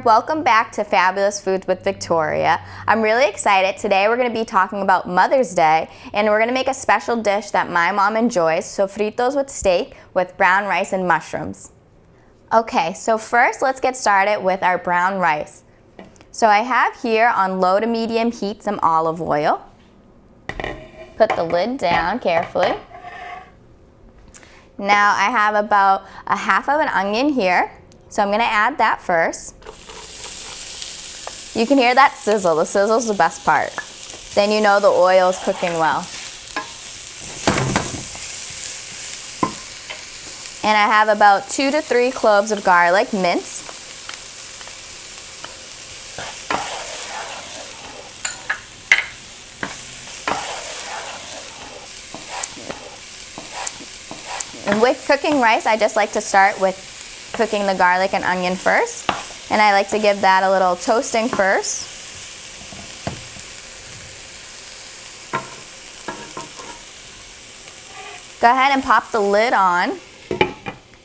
welcome back to Fabulous Foods with Victoria. I'm really excited. Today we're going to be talking about Mother's Day, and we're going to make a special dish that my mom enjoys, sofritos with steak with brown rice and mushrooms. Okay, so first let's get started with our brown rice. So I have here on low to medium heat some olive oil. Put the lid down carefully. Now I have about a half of an onion here. So I'm going to add that first. You can hear that sizzle. The sizzle's the best part. Then you know the oil is cooking well. And I have about 2 to 3 cloves of garlic minced. And with cooking rice, I just like to start with cooking the garlic and onion first, and I like to give that a little toasting first. Go ahead and pop the lid on.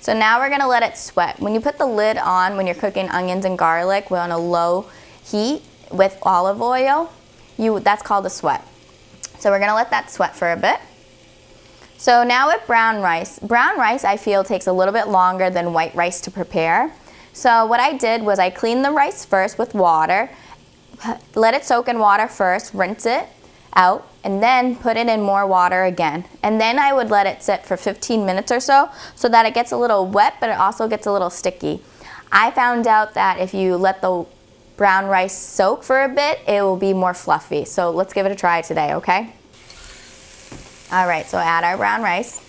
So now we're gonna let it sweat. When you put the lid on, when you're cooking onions and garlic, we're on a low heat with olive oil, that's called a sweat. So we're gonna let that sweat for a bit. So now with brown rice I feel takes a little bit longer than white rice to prepare. So what I did was I cleaned the rice first with water, let it soak in water first, rinse it out, and then put it in more water again. And then I would let it sit for 15 minutes or so that it gets a little wet, but it also gets a little sticky. I found out that if you let the brown rice soak for a bit, it will be more fluffy. So let's give it a try today, okay? All right, so add our brown rice.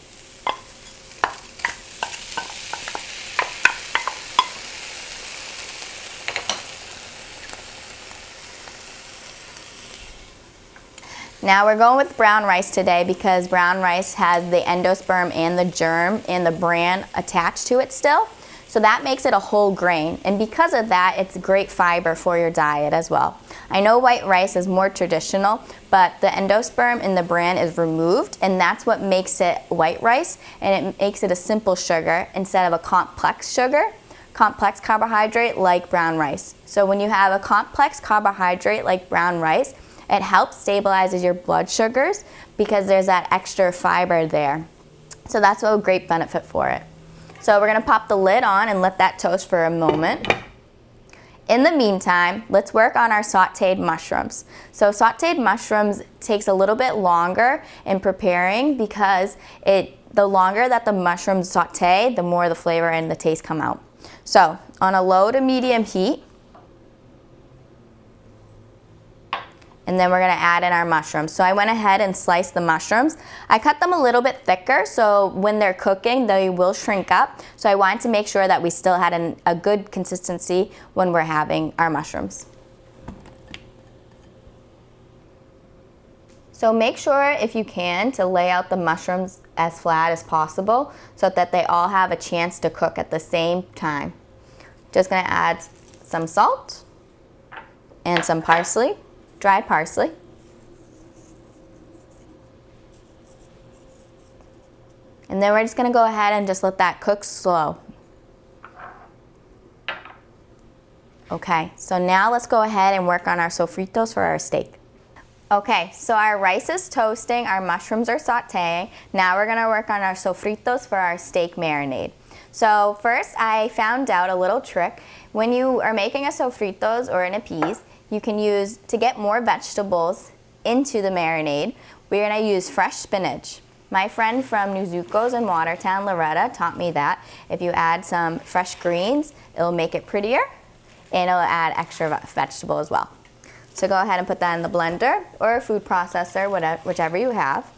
Now we're going with brown rice today because brown rice has the endosperm and the germ and the bran attached to it still. So that makes it a whole grain, and because of that, it's great fiber for your diet as well. I know white rice is more traditional, but the endosperm in the bran is removed, and that's what makes it white rice, and it makes it a simple sugar instead of a complex sugar, complex carbohydrate like brown rice. So when you have a complex carbohydrate like brown rice, it helps stabilizes your blood sugars because there's that extra fiber there. So that's a great benefit for it. So we're gonna pop the lid on and let that toast for a moment. In the meantime, let's work on our sauteed mushrooms. So sauteed mushrooms takes a little bit longer in preparing because the longer that the mushrooms saute, the more the flavor and the taste come out. So on a low to medium heat, and then we're gonna add in our mushrooms. So I went ahead and sliced the mushrooms. I cut them a little bit thicker, so when they're cooking, they will shrink up. So I wanted to make sure that we still had a good consistency when we're having our mushrooms. So make sure, if you can, to lay out the mushrooms as flat as possible so that they all have a chance to cook at the same time. Just gonna add some salt and some parsley. Dried parsley. And then we're just gonna go ahead and just let that cook slow. Okay, so now let's go ahead and work on our sofritos for our steak. Okay, so our rice is toasting, our mushrooms are sauteing. Now we're gonna work on our sofritos for our steak marinade. So first I found out a little trick. When you are making a sofritos or an appease, you can use, to get more vegetables into the marinade, we're gonna use fresh spinach. My friend from Nuzuko's in Watertown, Loretta, taught me that if you add some fresh greens, it'll make it prettier and it'll add extra vegetable as well. So go ahead and put that in the blender or a food processor, whichever you have.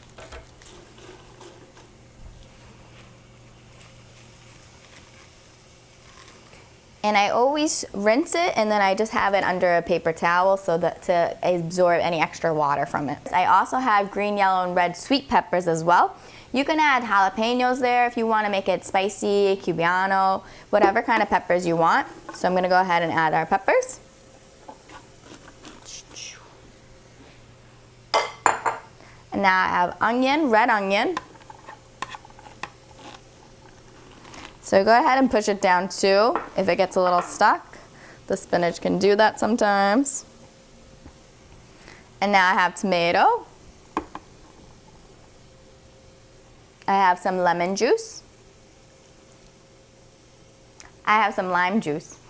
And I always rinse it, and then I just have it under a paper towel so that to absorb any extra water from it. I also have green, yellow, and red sweet peppers as well. You can add jalapenos there if you want to make it spicy, cubano, whatever kind of peppers you want. So I'm going to go ahead and add our peppers. And now I have onion, red onion. So go ahead and push it down too if it gets a little stuck. The spinach can do that sometimes. And now I have tomato. I have some lemon juice. I have some lime juice.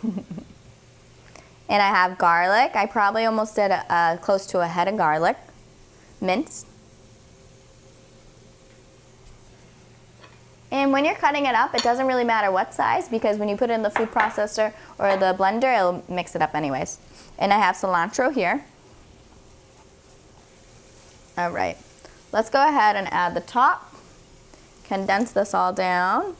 And I have garlic. I probably almost did close to a head of garlic, minced. And when you're cutting it up, it doesn't really matter what size, because when you put it in the food processor or the blender, it'll mix it up anyways. And I have cilantro here. All right, let's go ahead and add the top. Condense this all down.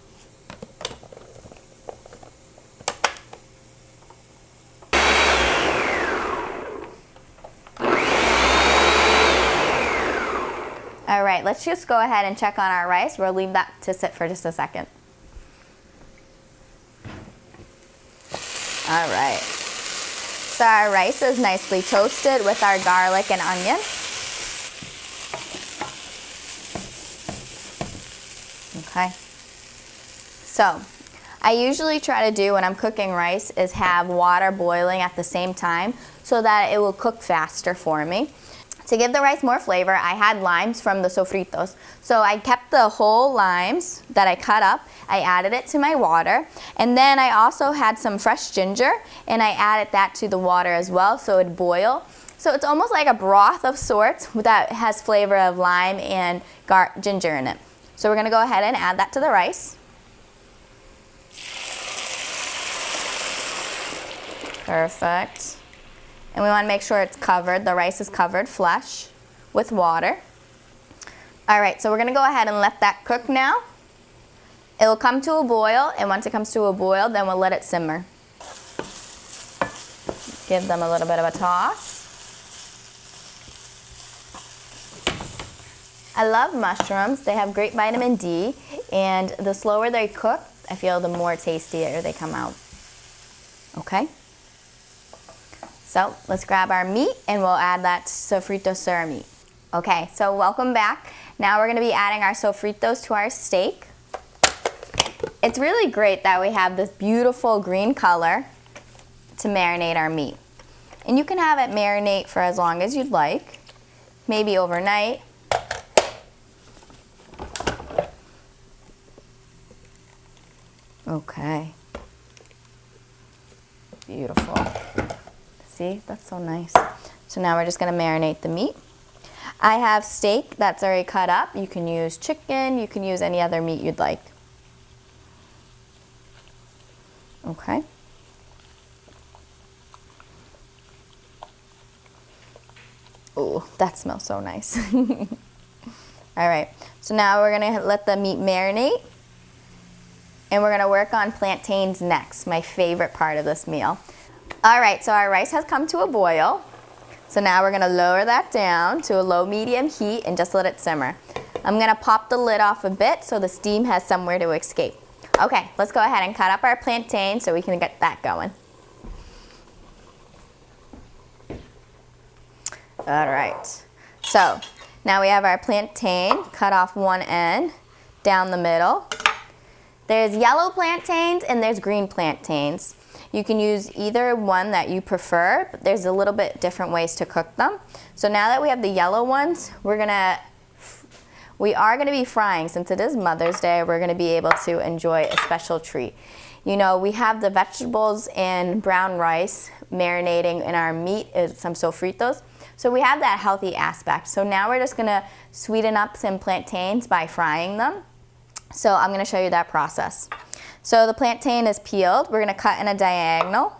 All right, let's just go ahead and check on our rice. We'll leave that to sit for just a second. All right, so our rice is nicely toasted with our garlic and onion. Okay, so I usually try to do when I'm cooking rice is have water boiling at the same time so that it will cook faster for me. To give the rice more flavor, I had limes from the sofritos. So I kept the whole limes that I cut up, I added it to my water, and then I also had some fresh ginger, and I added that to the water as well so it'd boil. So it's almost like a broth of sorts that has flavor of lime and ginger in it. So we're gonna go ahead and add that to the rice. Perfect. And we want to make sure it's covered, the rice is covered flush with water. All right, so we're gonna go ahead and let that cook now. It will come to a boil, and once it comes to a boil, then we'll let it simmer. Give them a little bit of a toss. I love mushrooms. They have great vitamin D, and the slower they cook, I feel the more tastier they come out. Okay? So let's grab our meat and we'll add that sofrito stir meat. Okay, so welcome back. Now we're gonna be adding our sofritos to our steak. It's really great that we have this beautiful green color to marinate our meat. And you can have it marinate for as long as you'd like, maybe overnight. Okay. Beautiful. See, that's so nice. So now we're just gonna marinate the meat. I have steak that's already cut up. You can use chicken, you can use any other meat you'd like. Okay. Oh, that smells so nice. All right, so now we're gonna let the meat marinate, and we're gonna work on plantains next, my favorite part of this meal. All right, so our rice has come to a boil. So now we're gonna lower that down to a low medium heat and just let it simmer. I'm gonna pop the lid off a bit so the steam has somewhere to escape. Okay, let's go ahead and cut up our plantain so we can get that going. All right, so now we have our plantain, cut off one end, down the middle. There's yellow plantains and there's green plantains. You can use either one that you prefer, but there's a little bit different ways to cook them. So now that we have the yellow ones, we are gonna be frying. Since it is Mother's Day, we're gonna be able to enjoy a special treat. You know, we have the vegetables and brown rice marinating in our meat, some sofritos. So we have that healthy aspect. So now we're just gonna sweeten up some plantains by frying them. So I'm gonna show you that process. So the plantain is peeled. We're gonna cut in a diagonal.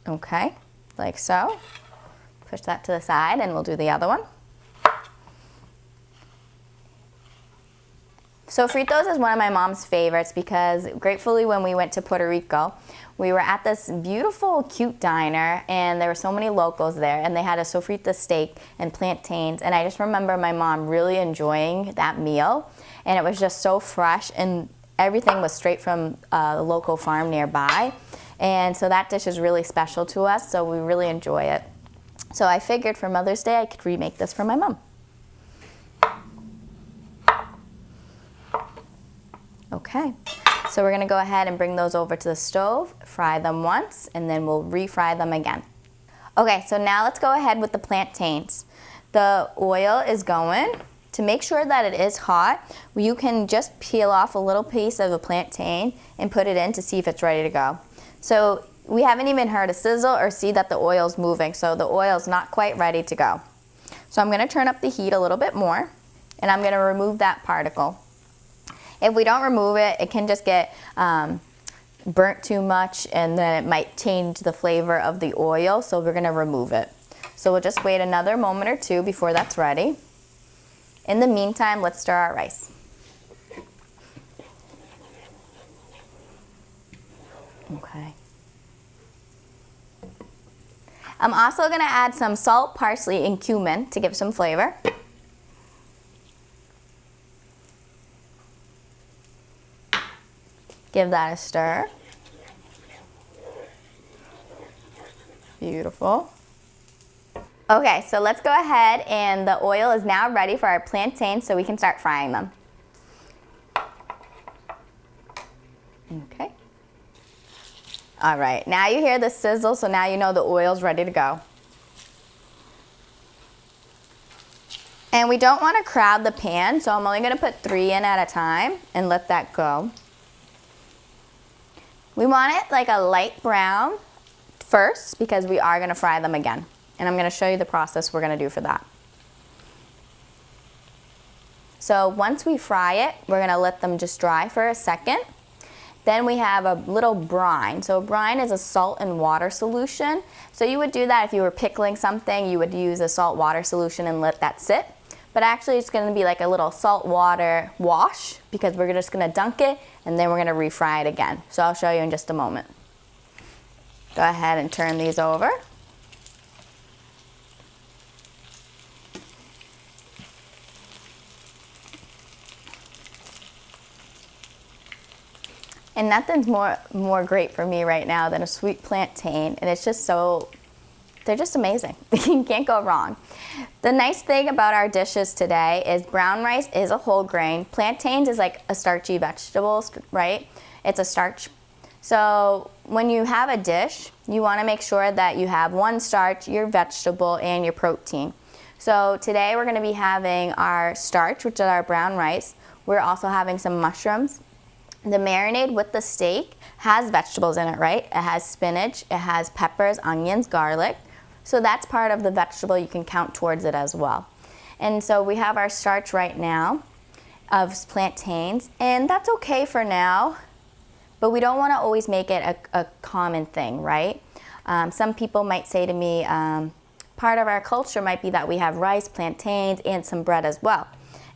Okay, like so. Push that to the side and we'll do the other one. Sofritos is one of my mom's favorites because gratefully when we went to Puerto Rico, we were at this beautiful, cute diner and there were so many locals there and they had a sofrito steak and plantains, and I just remember my mom really enjoying that meal, and it was just so fresh and everything was straight from a local farm nearby, and so that dish is really special to us, so we really enjoy it. So I figured for Mother's Day I could remake this for my mom. Okay, So we're gonna go ahead and bring those over to the stove, fry them once, and then we'll refry them again. Okay, so now let's go ahead with the plantains. The oil is going. To make sure that it is hot, you can just peel off a little piece of a plantain and put it in to see if it's ready to go. So we haven't even heard a sizzle or see that the oil's moving, so the oil's not quite ready to go. So I'm gonna turn up the heat a little bit more, and I'm gonna remove that particle. If we don't remove it, it can just get burnt too much, and then it might change the flavor of the oil, so we're gonna remove it. So we'll just wait another moment or two before that's ready. In the meantime, let's stir our rice. Okay. I'm also gonna add some salt, parsley, and cumin to give some flavor. Give that a stir. Beautiful. Okay, so let's go ahead, and the oil is now ready for our plantains so we can start frying them. Okay. All right, now you hear the sizzle, so now you know the oil's ready to go. And we don't want to crowd the pan, so I'm only going to put 3 in at a time and let that go. We want it like a light brown first because we are going to fry them again. And I'm going to show you the process we're going to do for that. So once we fry it, we're going to let them just dry for a second. Then we have a little brine. So brine is a salt and water solution. So you would do that if you were pickling something, you would use a salt water solution and let that sit. But actually it's going to be like a little salt water wash because we're just going to dunk it and then we're going to refry it again. So I'll show you in just a moment. Go ahead and turn these over. And nothing's more great for me right now than a sweet plantain, and it's just so, they're just amazing. You can't go wrong. The nice thing about our dishes today is brown rice is a whole grain. Plantains is like a starchy vegetable, right? It's a starch. So when you have a dish, you want to make sure that you have one starch, your vegetable, and your protein. So today we're going to be having our starch, which is our brown rice. We're also having some mushrooms. The marinade with the steak has vegetables in it, right? It has spinach, it has peppers, onions, garlic. So that's part of the vegetable. You can count towards it as well. And so we have our starch right now of plantains, and that's okay for now, but we don't want to always make it a common thing, right? Some people might say to me, part of our culture might be that we have rice, plantains, and some bread as well.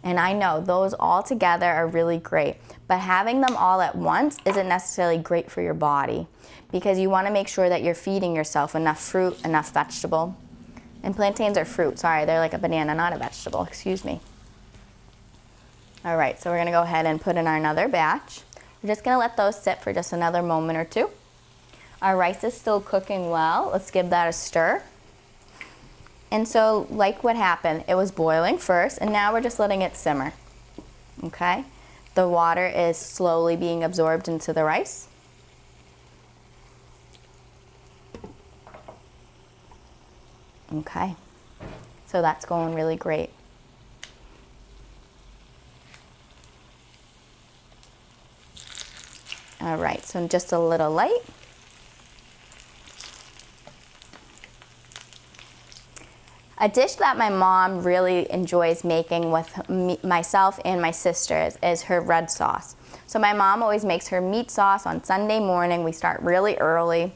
And I know those all together are really great, but having them all at once isn't necessarily great for your body because you want to make sure that you're feeding yourself enough fruit, enough vegetable. And plantains are fruit, sorry, they're like a banana, not a vegetable, excuse me. All right, so we're gonna go ahead and put in our another batch. We're just gonna let those sit for just another moment or two. Our rice is still cooking well. Let's give that a stir. And so like what happened, it was boiling first and now we're just letting it simmer, okay? The water is slowly being absorbed into the rice. Okay, so that's going really great. All right, so just a little light. A dish that my mom really enjoys making with myself and my sisters is her red sauce. So my mom always makes her meat sauce on Sunday morning. We start really early.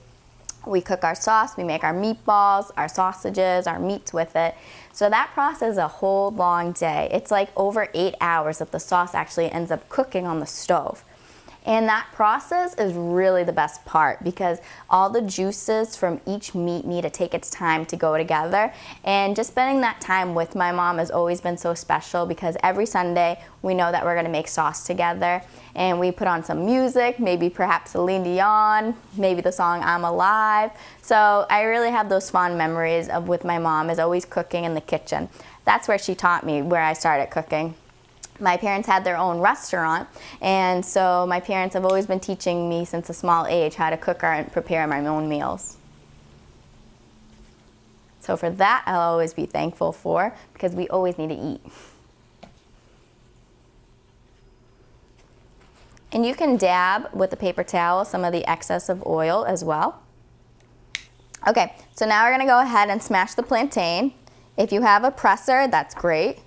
We cook our sauce, we make our meatballs, our sausages, our meats with it. So that process is a whole long day. It's like over 8 hours that the sauce actually ends up cooking on the stove. And that process is really the best part because all the juices from each meat need to take its time to go together. And just spending that time with my mom has always been so special because every Sunday we know that we're gonna make sauce together and we put on some music, maybe perhaps Celine Dion, maybe the song I'm Alive. So I really have those fond memories of with my mom is always cooking in the kitchen. That's where she taught me where I started cooking. My parents had their own restaurant, and so my parents have always been teaching me since a small age how to cook and prepare my own meals. So for that, I'll always be thankful for, because we always need to eat. And you can dab with a paper towel some of the excess of oil as well. Okay, so now we're gonna go ahead and smash the plantain. If you have a presser, that's great.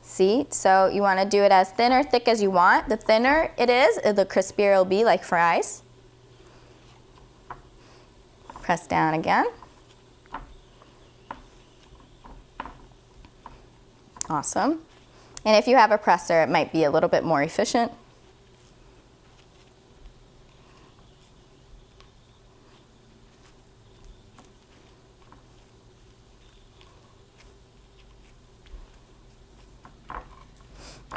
See, so you want to do it as thin or thick as you want. The thinner it is, the crispier it'll be, like fries. Press down again. Awesome. And if you have a presser, it might be a little bit more efficient.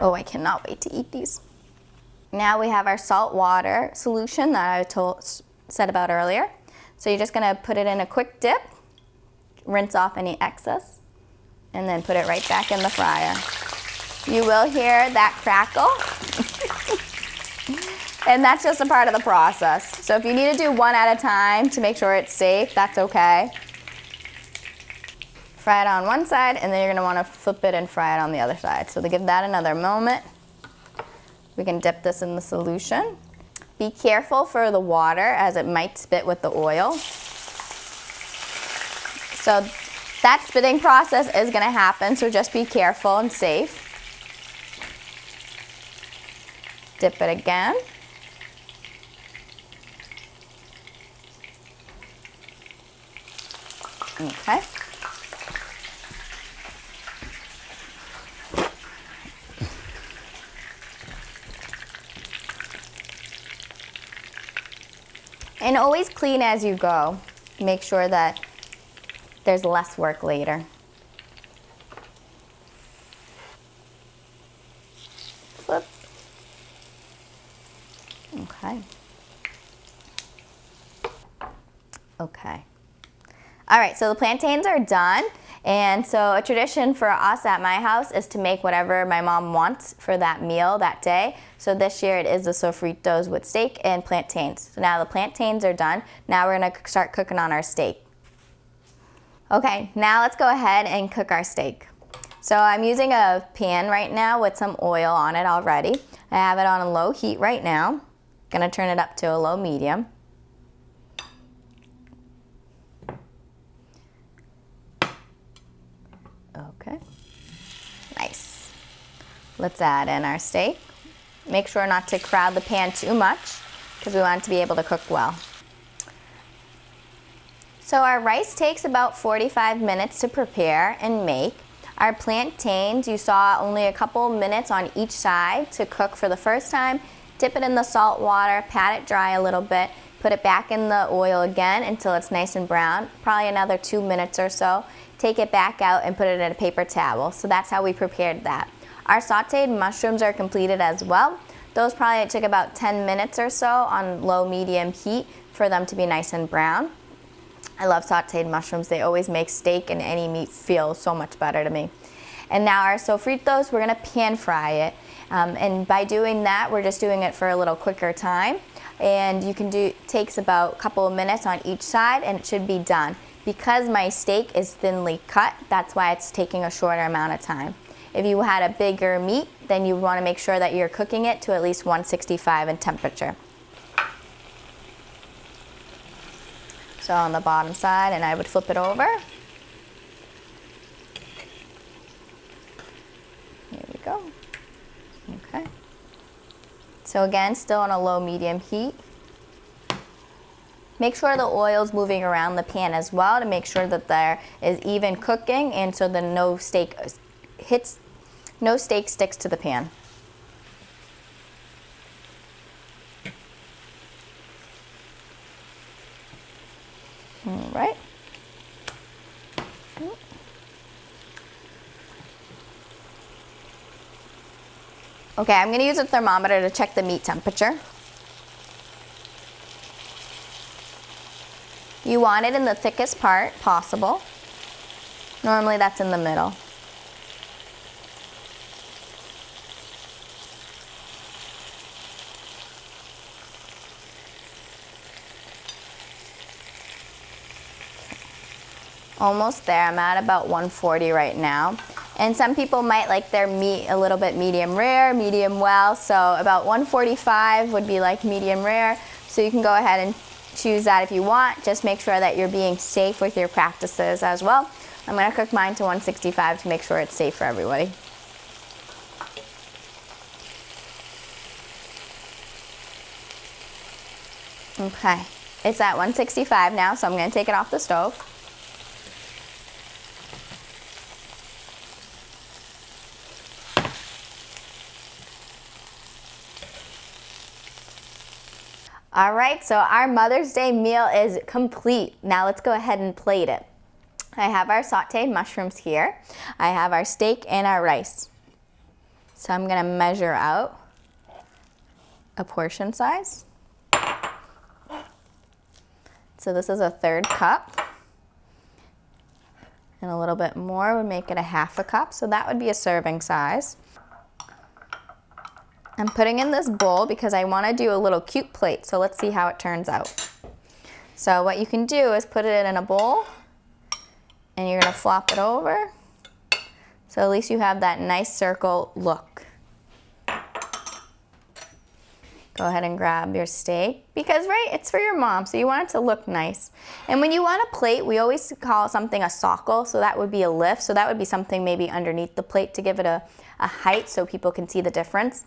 Oh, I cannot wait to eat these. Now we have our salt water solution that I said about earlier. So you're just gonna put it in a quick dip, rinse off any excess, and then put it right back in the fryer. You will hear that crackle. And that's just a part of the process. So if you need to do one at a time to make sure it's safe, that's okay. Fry it on one side, and then you're gonna wanna flip it and fry it on the other side. So to give that another moment, we can dip this in the solution. Be careful for the water, as it might spit with the oil. So that spitting process is gonna happen, so just be careful and safe. Dip it again. Okay. And always clean as you go. Make sure that there's less work later. Flip. Okay. Okay. All right, so the plantains are done. And so a tradition for us at my house is to make whatever my mom wants for that meal that day. So this year it is the sofritos with steak and plantains. So now the plantains are done. Now we're gonna start cooking on our steak. Okay, now let's go ahead and cook our steak. So I'm using a pan right now with some oil on it already. I have it on a low heat right now. Gonna turn it up to a low medium. Okay, nice. Let's add in our steak. Make sure not to crowd the pan too much, because we want it to be able to cook well. So our rice takes about 45 minutes to prepare and make. Our plantains, you saw only a couple minutes on each side to cook for the first time. Dip it in the salt water, pat it dry a little bit, put it back in the oil again until it's nice and brown, probably another 2 minutes or so. Take it back out and put it in a paper towel. So that's how we prepared that. Our sauteed mushrooms are completed as well. Those probably took about 10 minutes or so on low medium heat for them to be nice and brown. I love sauteed mushrooms. They always make steak and any meat feel so much better to me. And now our sofritos, we're gonna pan fry it. And by doing that, we're just doing it for a little quicker time. And you can do, takes about a couple of minutes on each side and it should be done. Because my steak is thinly cut, that's why it's taking a shorter amount of time. If you had a bigger meat, then you want to make sure that you're cooking it to at least 165 in temperature. So on the bottom side, and I would flip it over. Here we go. Okay. So again, still on a low medium heat. Make sure the oil's moving around the pan as well to make sure that there is even cooking, and so that no steak sticks to the pan. All right. Okay, I'm gonna use a thermometer to check the meat temperature. You want it in the thickest part possible. Normally that's in the middle. Almost there. I'm at about 140 right now. And some people might like their meat a little bit medium rare, medium well. So about 145 would be like medium rare. So you can go ahead and choose that if you want. Just make sure that you're being safe with your practices as well. I'm gonna cook mine to 165 to make sure it's safe for everybody. Okay, it's at 165 now, so I'm gonna take it off the stove. All right, so our Mother's Day meal is complete. Now let's go ahead and plate it. I have our sauteed mushrooms here. I have our steak and our rice. So I'm gonna measure out a portion size. So this is a 1/3 cup. And a little bit more would make it a 1/2 cup. So that would be a serving size. I'm putting in this bowl because I want to do a little cute plate, so let's see how it turns out. So what you can do is put it in a bowl and you're going to flop it over, so at least you have that nice circle look. Go ahead and grab your steak because, right, it's for your mom, so you want it to look nice. And when you want a plate, we always call something a sockle, so that would be a lift, so that would be something maybe underneath the plate to give it a height so people can see the difference.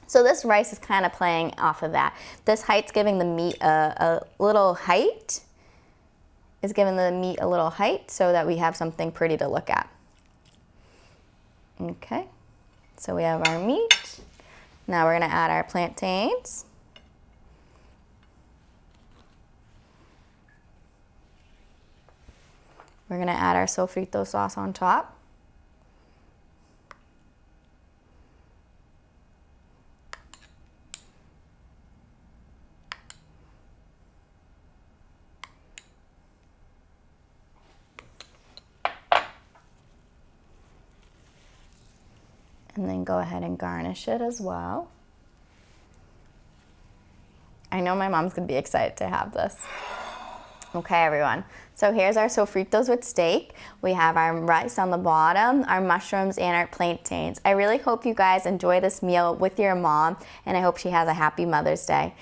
So this rice is kind of playing off of that. This height's giving the meat a little height. Is giving the meat a little height so that we have something pretty to look at. Okay, so we have our meat. Now we're gonna add our plantains. We're gonna add our sofrito sauce on top. And then go ahead and garnish it as well. I know my mom's gonna be excited to have this. Okay, everyone. So here's our sofritos with steak. We have our rice on the bottom, our mushrooms, and our plantains. I really hope you guys enjoy this meal with your mom, and I hope she has a happy Mother's Day.